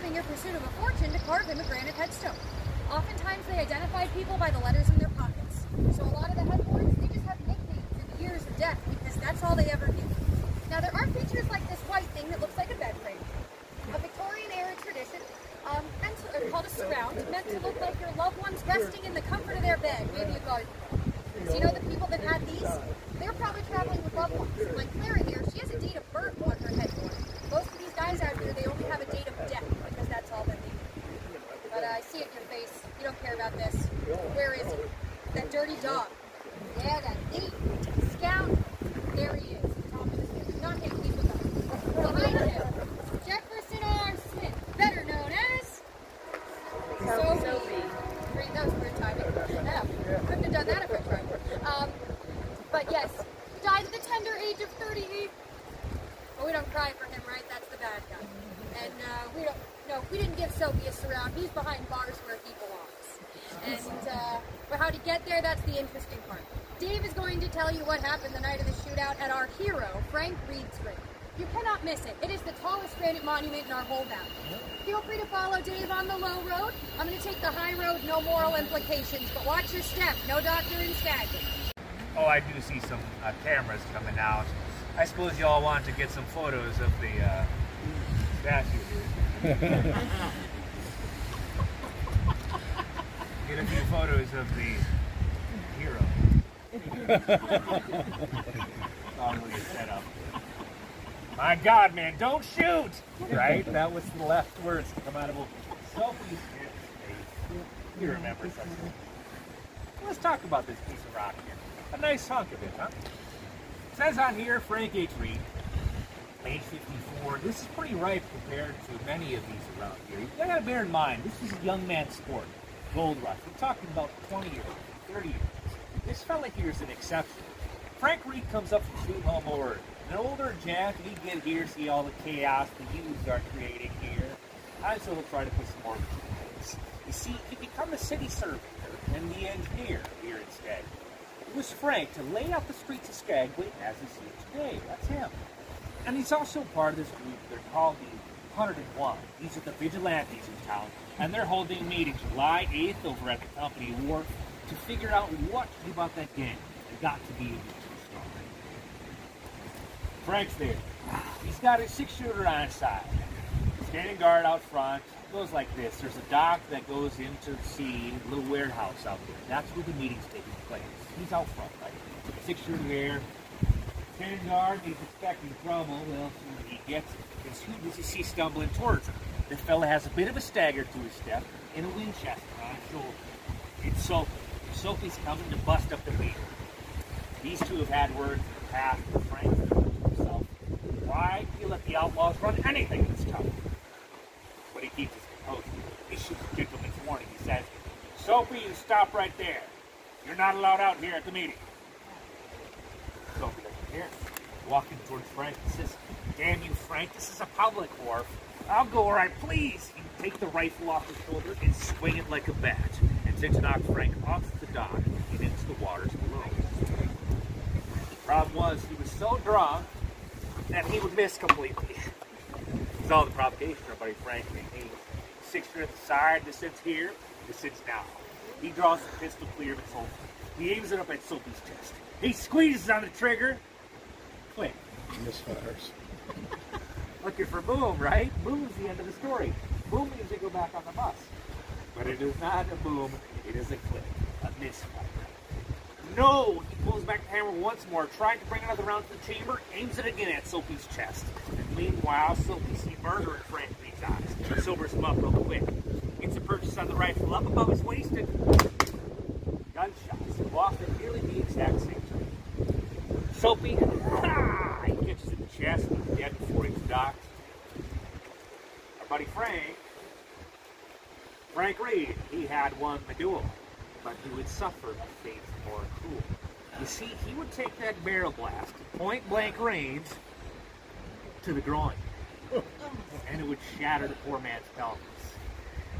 in your pursuit of a fortune to carve him a granite headstone. Oftentimes they identified people by the letters in their pockets. So a lot of the headboards, they just have nicknames in the years of death because that's all they ever knew. Now there are features like this white thing that looks like a bed frame, a Victorian-era tradition, called a surround, meant to look like your loved ones resting in the comfort of their bed, maybe a garden. So you know the people that had these? They're probably traveling with loved ones. Like Clara here, she has a date of birth on her headboard. Most of these guys out here, they only have a date of death because that's all that they do. But I see it in your face. You don't care about this. Where is he? That dirty dog. Yeah, that thief. Scoundrel. There he is. Top of the stairs. Not him. He's with us. Behind him. Jefferson R. Smith, better known as Sophie. Great, that was weird timing. Yeah, couldn't have done that if I tried. But yes, died at the tender age of 38. But we don't cry for him, right? That's the bad guy. And we didn't give Sophie a surround. He's behind bars where he belongs. And but how to get there, that's the interesting part. Dave is going to tell you what happened the night of the shootout at our hero, Frank Reed's grave. You cannot miss it. It is the tallest granite monument in our whole valley. Feel free to follow Dave on the low road. I'm going to take the high road, no moral implications, but watch your step. No doctor in Skagit. Oh, I do see some cameras coming out. I suppose you all want to get some photos of the statue here. Get a few photos of the hero. Set up. My God, man, don't shoot! Right? That was the last words to come out of Sophie's face. You remember something. Let's talk about this piece of rock here. A nice hunk of it, huh? It says on here, Frank H. Reed, age 54. This is pretty ripe compared to many of these around here. You gotta bear in mind, this is a young man's sport. Gold rush. We're talking about 20 years, 30 years. This fella here is an exception. Frank Reed comes up from Sweet Home Already. An older Jack, and he'd get here, see all the chaos the youths are creating here. I also will try to put some more things. You see, he become a city servant and the engineer here in Skagway. It was Frank to lay out the streets of Skagway as we see it today. That's him. And he's also part of this group. They're called the 101. These are the vigilantes in town, and they're holding a meeting July 8th over at the company wharf to figure out what to do about that gang. They got to be a story. Frank's there. He's got his 6-shooter on his side. Standing guard out front. It goes like this. There's a dock that goes into the sea, a little warehouse out there. That's where the meeting's taking place. He's out front, right? 6-shooter there. Standing guard, he's expecting trouble. Well, soon he gets it. Because who does he see stumbling towards him? This fella has a bit of a stagger to his step and a Winchester on his shoulder. It's Sophie. Sophie's coming to bust up the meeting. These two have had words in the past with Frank himself. Why do you let the outlaws run anything in this town? But he keeps his composure. He shoots a gentleman's warning. He says, Sophie, you stop right there. You're not allowed out here at the meeting. Sophie doesn't care. Walking towards Frank, he says, damn you, Frank, this is a public wharf. I'll go where I please. He can take the rifle off his shoulder and swing it like a bat, and to knock Frank off the dock and into the waters below. The problem was, he was so drunk that he would miss completely. It's all the provocation our buddy Frank maintains. 6-shooter at the side, this sits here, this sits now. He draws the pistol clear of its holster. He aims it up at Sophie's chest. He squeezes on the trigger. Click. Misfires. Looking for boom, right? Boom's the end of the story. Boom means they go back on the bus. But it is not a boom, it is a click. A misfire. No! He pulls back the hammer once more, trying to bring another round to the chamber, aims it again at Sophie's chest. And meanwhile, Sophie sees murder in Frank Reed's eyes. She sobers him up real quick. Gets a purchase on the rifle up above his waist and gunshots go off at nearly the exact same time. Sophie, he catches in the chest and he's dead before he's docked. Our buddy Frank Reed, he had won the duel, but he would suffer a fate more cruel. You see, he would take that barrel blast, point blank range, to the groin, and it would shatter the poor man's pelvis.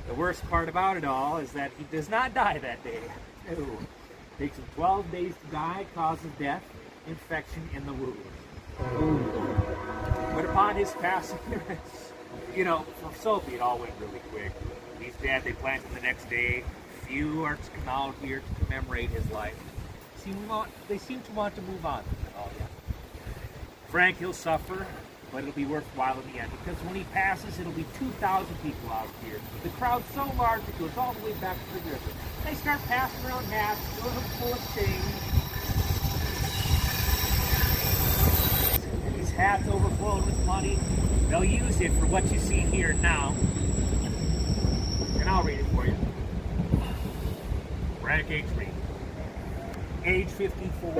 The worst part about it all is that he does not die that day. No. Takes him 12 days to die, cause of death, infection in the wound. But upon his passing, You know, for Soapy, it all went really quick. He's dead. They planned him the next day. Few are to come out here to commemorate his life. They seem to want to move on from it all, yeah. Frank, he'll suffer, but it'll be worthwhile in the end, because when he passes, it'll be 2,000 people out here. The crowd's so large it goes all the way back to the river. They start passing around hats, filling them full of change. And these hats overflowing with money. They'll use it for what you see here now. And I'll read it for you. Frank H. Reed, age 54.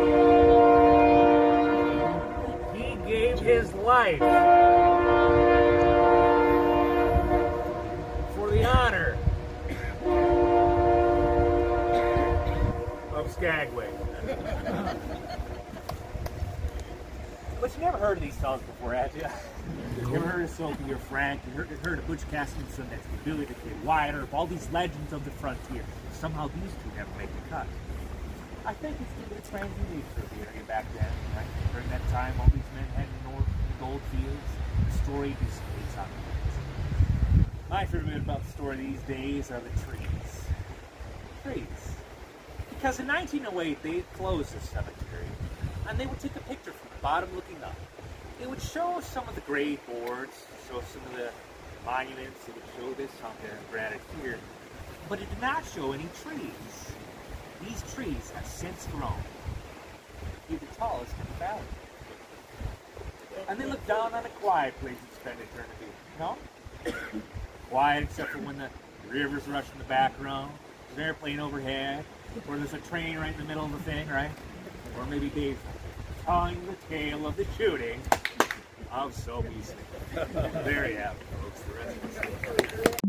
He gave his life for the honor of Skagway. But you never heard of these fellas before, had you? You ever heard of Soapy or Frank? You heard of Butch Cassidy and Sundance, Billy the Kid, Wyatt Earp, all these legends of the frontier. Somehow these two never make the cut. I think it's due to the transient nature of the area back then. Right? During that time, all these men heading north in the gold fields. The story just fades on the words. My favorite bit about the story these days are the trees. Trees. Because in 1908, they closed the cemetery, and they would take a picture from the bottom looking up. It would show some of the grave boards, show some of the monuments, it would show this on there, granite here, but it did not show any trees. These trees have since grown. They're the tallest in the valley. And they look down on a quiet place and spend eternity. No? Quiet except for when the river's rushing in the background, there's an airplane overhead, or there's a train right in the middle of the thing, right? Or maybe Dave telling the tale of the shooting of Soapy's. There you have it, folks. The rest of the story.